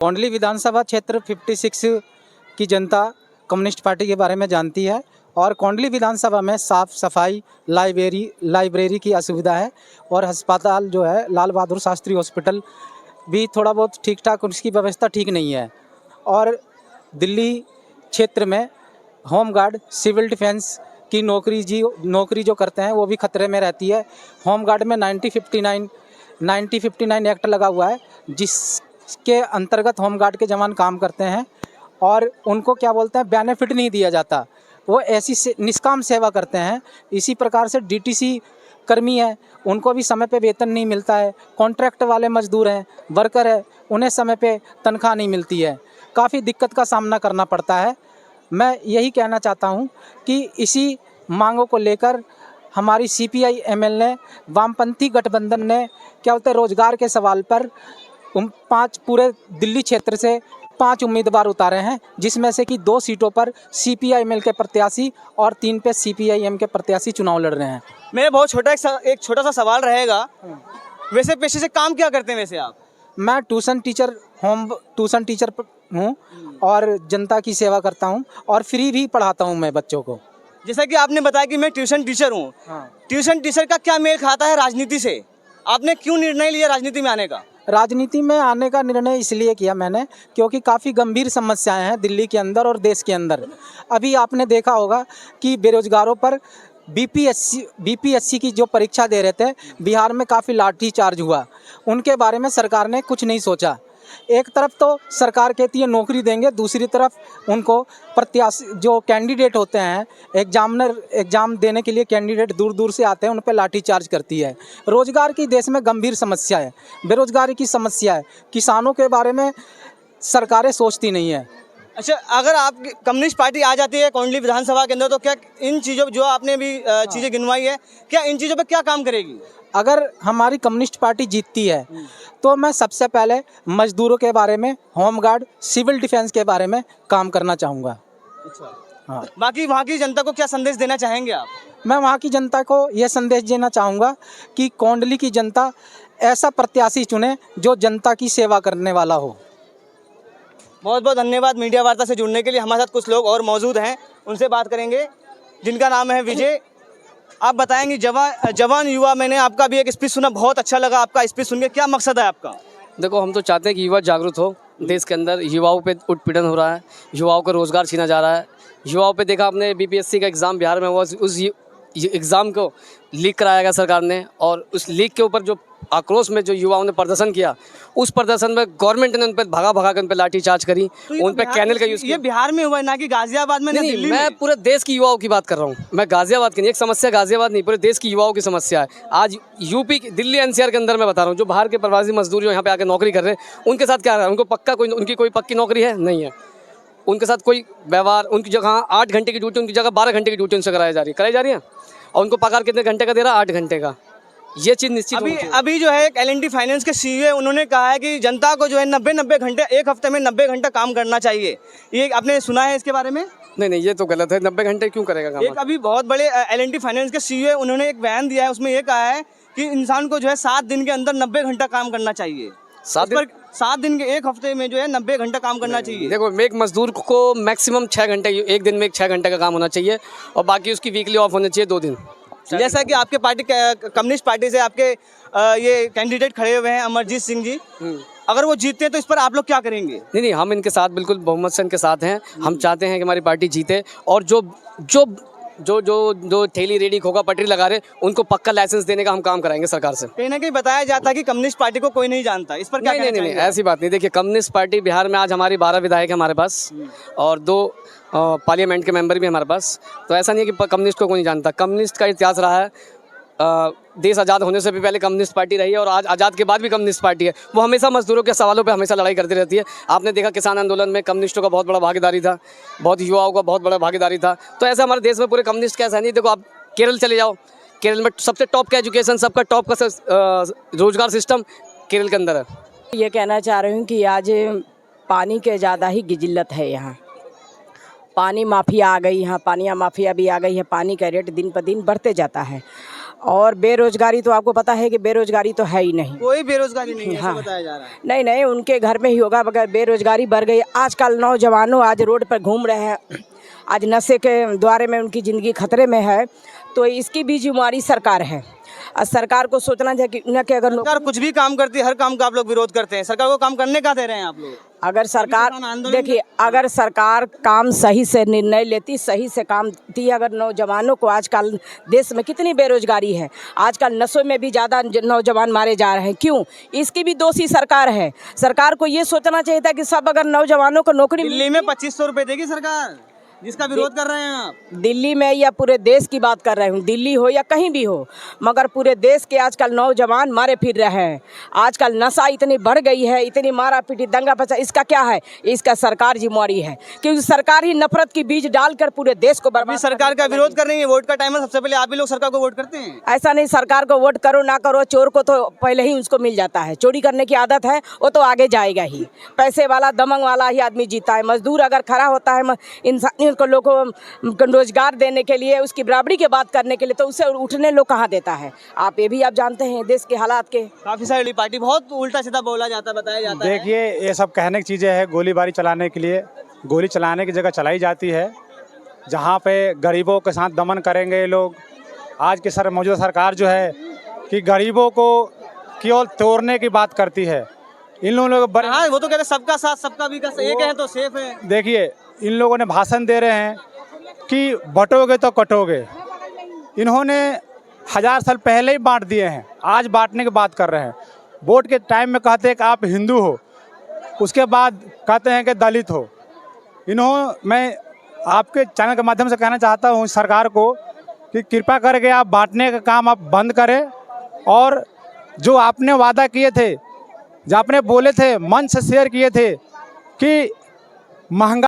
कौंडली विधानसभा क्षेत्र 56 की जनता communist party के बारे में जानती है और कौंडली विधानसभा में साफ़ सफाई, लाइब्रेरी की असुविधा है और अस्पताल जो है लाल बहादुर शास्त्री हॉस्पिटल भी थोड़ा बहुत ठीक ठाक, उसकी व्यवस्था ठीक नहीं है। और दिल्ली क्षेत्र में होमगार्ड, सिविल डिफेंस की नौकरी जो करते हैं वो भी खतरे में रहती है। होमगार्ड में 1959 एक्ट लगा हुआ है जिसके अंतर्गत होमगार्ड के जवान काम करते हैं और उनको क्या बोलते हैं, बेनिफिट नहीं दिया जाता। वो ऐसी निष्काम सेवा करते हैं। इसी प्रकार से डीटीसी कर्मी है, उनको भी समय पे वेतन नहीं मिलता है। कॉन्ट्रैक्ट वाले मजदूर हैं, वर्कर है, उन्हें समय पे तनख्वाह नहीं मिलती है। काफ़ी दिक्कत का सामना करना पड़ता है। मैं यही कहना चाहता हूँ कि इसी मांगों को लेकर हमारी सीपीआई एमएल ने, वामपंथी गठबंधन ने क्या बोलते हैं, रोजगार के सवाल पर पूरे दिल्ली क्षेत्र से 5 उम्मीदवार उतारे हैं, जिसमें से कि 2 सीटों पर सीपीआई-एमएल के प्रत्याशी और 3 पे सीपीआई-एम के प्रत्याशी चुनाव लड़ रहे हैं। मेरा बहुत एक छोटा सा सवाल रहेगा, वैसे पेशे से काम क्या करते हैं वैसे आप? मैं ट्यूशन टीचर हूँ और जनता की सेवा करता हूँ और फ्री भी पढ़ाता हूँ मैं बच्चों को। जैसा कि आपने बताया कि मैं ट्यूशन टीचर हूँ, ट्यूशन टीचर का क्या मेल खाता है राजनीति से? आपने क्यों निर्णय लिया राजनीति में आने का? राजनीति में आने का निर्णय इसलिए किया मैंने क्योंकि काफ़ी गंभीर समस्याएं हैं दिल्ली के अंदर और देश के अंदर। अभी आपने देखा होगा कि बेरोजगारों पर बीपीएससी की जो परीक्षा दे रहे थे, बिहार में काफ़ी लाठीचार्ज हुआ। उनके बारे में सरकार ने कुछ नहीं सोचा। एक तरफ तो सरकार कहती है नौकरी देंगे, दूसरी तरफ उनको प्रत्याशी जो कैंडिडेट होते हैं, एग्ज़ाम देने के लिए कैंडिडेट दूर दूर से आते हैं, उन पर लाठीचार्ज करती है। रोजगार की देश में गंभीर समस्या है, बेरोजगारी की समस्या है, किसानों के बारे में सरकारें सोचती नहीं है। अच्छा, अगर आप कम्युनिस्ट पार्टी आ जाती है कौंडली विधानसभा के अंदर, तो क्या इन चीज़ों जो आपने भी चीज़ें गिनवाई है, क्या इन चीज़ों पर क्या काम करेगी? अगर हमारी कम्युनिस्ट पार्टी जीतती है तो मैं सबसे पहले मजदूरों के बारे में, होमगार्ड, सिविल डिफेंस के बारे में काम करना चाहूँगा। अच्छा, हाँ। बाकी वहाँ की जनता को क्या संदेश देना चाहेंगे आप? मैं वहाँ की जनता को यह संदेश देना चाहूँगा कि कौंडली की जनता ऐसा प्रत्याशी चुने जो जनता की सेवा करने वाला हो। बहुत बहुत धन्यवाद मीडिया वार्ता से जुड़ने के लिए। हमारे साथ कुछ लोग और मौजूद हैं, उनसे बात करेंगे, जिनका नाम है विजय। आप बताएंगे जवान युवा, मैंने आपका भी एक स्पीच सुना, बहुत अच्छा लगा आपका स्पीच सुन के। क्या मकसद है आपका? देखो, हम तो चाहते हैं कि युवा जागरूक हो। देश के अंदर युवाओं पे उत्पीड़न हो रहा है, युवाओं का रोज़गार छीना जा रहा है। युवाओं पे देखा आपने, बीपीएससी का एग्ज़ाम बिहार में हुआ, उस एग्ज़ाम को लीक कराया गया सरकार ने, और उस लीक के ऊपर जो आक्रोश में जो युवाओं ने प्रदर्शन किया, उस प्रदर्शन में गवर्नमेंट ने उन पर भगा कर उन पर लाठीचार्ज करी, उन पर कैनल का यूज़ किया। ये बिहार में हुआ है, ना कि गाजियाबाद में, नहीं, मैं पूरे देश की युवाओं की बात कर रहा हूँ। मैं गाजियाबाद की नहीं, एक समस्या गाजियाबाद नहीं, पूरे देश की युवाओं की समस्या है। आज यूपी, दिल्ली एनसीआर के अंदर मैं बता रहा हूँ, जो बाहर के प्रवासी मजदूर जो यहाँ पे आकर नौकरी कर रहे हैं, उनके साथ क्या है? उनकी कोई पक्की नौकरी है नहीं है, उनके साथ कोई व्यवहार, उनकी जगह 8 घंटे की ड्यूटी, उनकी जगह 12 घंटे की ड्यूटी उनसे कराई जा रही है, और उनको पगार कितने घंटे का दे रहा है? 8 घंटे का। ये चीज़ निश्चित अभी जो है एक एल&टी फाइनेंस के सीईओ है, उन्होंने कहा है कि जनता को जो है 90 घंटे, एक हफ्ते में 90 घंटा काम करना चाहिए। ये आपने सुना है इसके बारे में? नहीं, ये तो गलत है। 90 घंटे क्यों करेगा काम? एक अभी बहुत बड़े एल&टी फाइनेंस के सीईओ है, उन्होंने एक बयान दिया है, उसमें ये कहा है कि इंसान को जो है 7 दिन के अंदर 90 घंटा काम करना चाहिए। 7 दिन के, एक हफ्ते में जो है 90 घंटा काम करना चाहिए। देखो, एक मजदूर को मैक्सिमम 6 घंटे, एक दिन में 6 घंटे का काम होना चाहिए, और बाकी उसकी वीकली ऑफ होना चाहिए 2 दिन। जैसा कि आपके पार्टी, कम्युनिस्ट पार्टी से आपके ये कैंडिडेट खड़े हुए हैं अमरजीत सिंह जी, अगर वो जीतते हैं तो इस पर आप लोग क्या करेंगे? नहीं, हम इनके साथ बिल्कुल बहुमत से इनके साथ हैं। हम चाहते हैं कि हमारी पार्टी जीते, और जो ठेली रेडी खोखा पटरी लगा रहे, उनको पक्का लाइसेंस देने का हम काम कराएंगे सरकार से। कहीं ना कहीं बताया जाता है कि कम्युनिस्ट पार्टी को कोई नहीं जानता, इस पर क्या? नहीं, ऐसी बात नहीं। देखिए, कम्युनिस्ट पार्टी बिहार में आज हमारी 12 विधायक है हमारे पास, और 2 पार्लियामेंट के मेंबर भी हमारे पास। तो ऐसा नहीं है कि कम्युनिस्ट को कोई नहीं जानता। कम्युनिस्ट का इतिहास रहा है, देश आज़ाद होने से भी पहले कम्युनिस्ट पार्टी रही है, और आज आज़ाद के बाद भी कम्युनिस्ट पार्टी है। वो हमेशा मजदूरों के सवालों पे हमेशा लड़ाई करती रहती है। आपने देखा, किसान आंदोलन में कम्युनिस्टों का बहुत बड़ा भागीदारी था, बहुत युवाओं का बहुत बड़ा भागीदारी था। तो ऐसा हमारे देश में पूरे कम्युनिस्ट का ऐसा नहीं। देखो, आप केरल चले जाओ, केरल में सबसे टॉप का एजुकेशन, सबका टॉप का रोजगार सिस्टम केरल के अंदर है। ये कहना चाह रही हूँ कि आज पानी के ज़्यादा ही गिल्लत है यहाँ। पानी माफिया आ गई, यहाँ पानिया माफिया भी आ गई है। पानी का रेट दिन पर दिन बढ़ते जाता है। और बेरोजगारी तो आपको पता है कि बेरोजगारी तो है ही नहीं। कोई बेरोजगारी नहीं है ऐसा हाँ। बताया जा रहा है। नहीं नहीं, उनके घर में ही होगा, मगर बेरोजगारी बढ़ गई। आजकल नौजवानों आज रोड पर घूम रहे हैं, आज नशे के द्वारे में उनकी ज़िंदगी खतरे में है। तो इसकी भी जिम्मेवारी सरकार है, और सरकार को सोचना चाहिए कि न कि अगर सरकार कुछ भी काम करती है, हर काम का आप लोग विरोध करते हैं, सरकार को काम करने का दे रहे हैं आप लोग। अगर सरकार किसान आंदोलन देखिए, अगर सरकार काम सही से निर्णय लेती, सही से काम दी, अगर नौजवानों को आजकल देश में कितनी बेरोजगारी है, आजकल नशों में भी ज़्यादा नौजवान मारे जा रहे हैं, क्यों? इसकी भी दोषी सरकार है। सरकार को ये सोचना चाहिए था कि सब अगर नौजवानों को नौकरी दिल्ली में 2500 रुपए देगी सरकार, जिसका विरोध कर रहे हैं आप। दिल्ली में या पूरे देश की बात कर रहे हूँ, दिल्ली हो या कहीं भी हो, मगर पूरे देश के आजकल नौजवान मारे फिर रहे हैं। आजकल नशा इतनी बढ़ गई है, इतनी मारा पीटी दंगा फसाद, इसका क्या है? इसका सरकार जिम्मेवारी है, क्योंकि सरकार ही नफरत की बीज डालकर पूरे देश को अभी बर्बाद सरकार का विरोध कर रही है, वोट का टाइम है, सबसे पहले आप भी लोग सरकार को वोट करते हैं। ऐसा नहीं, सरकार को वोट करो ना करो, चोर को तो पहले ही उसको मिल जाता है। चोरी करने की आदत है, वो तो आगे जाएगा ही। पैसे वाला दमंग वाला ही आदमी जीता है। मजदूर अगर खड़ा होता है इंसानियत को, लोगों को रोजगार देने के लिए, उसकी बराबरी की बात करने के लिए, तो उसे उठने लोग कहाँ देता है? आप ये भी आप जानते हैं देश के हालात के। काफी सारी पार्टी बहुत उल्टा सीधा बोला जाता, बताया जाता है। देखिए, ये सब कहने की चीज़ें हैं। गोलीबारी चलाने के लिए गोली चलाने की जगह चलाई जाती है, जहाँ पे गरीबों के साथ दमन करेंगे ये लोग। आज की मौजूदा सरकार जो है कि गरीबों को केवल तोड़ने की बात करती है। इन लोगों को हाँ, वो तो कहते हैं सबका साथ सबका विकास, एक है तो सेफ है। देखिए, इन लोगों ने भाषण दे रहे हैं कि बटोगे तो कटोगे। इन्होंने 1000 साल पहले ही बांट दिए हैं, आज बांटने की बात कर रहे हैं। वोट के टाइम में कहते हैं कि आप हिंदू हो, उसके बाद कहते हैं कि दलित हो। मैं आपके चैनल के माध्यम से कहना चाहता हूँ सरकार को कि कृपा करके आप बांटने का काम आप बंद करें, और जो आपने वादा किए थे, जो आपने बोले थे, मंच से शेयर किए थे कि महंगा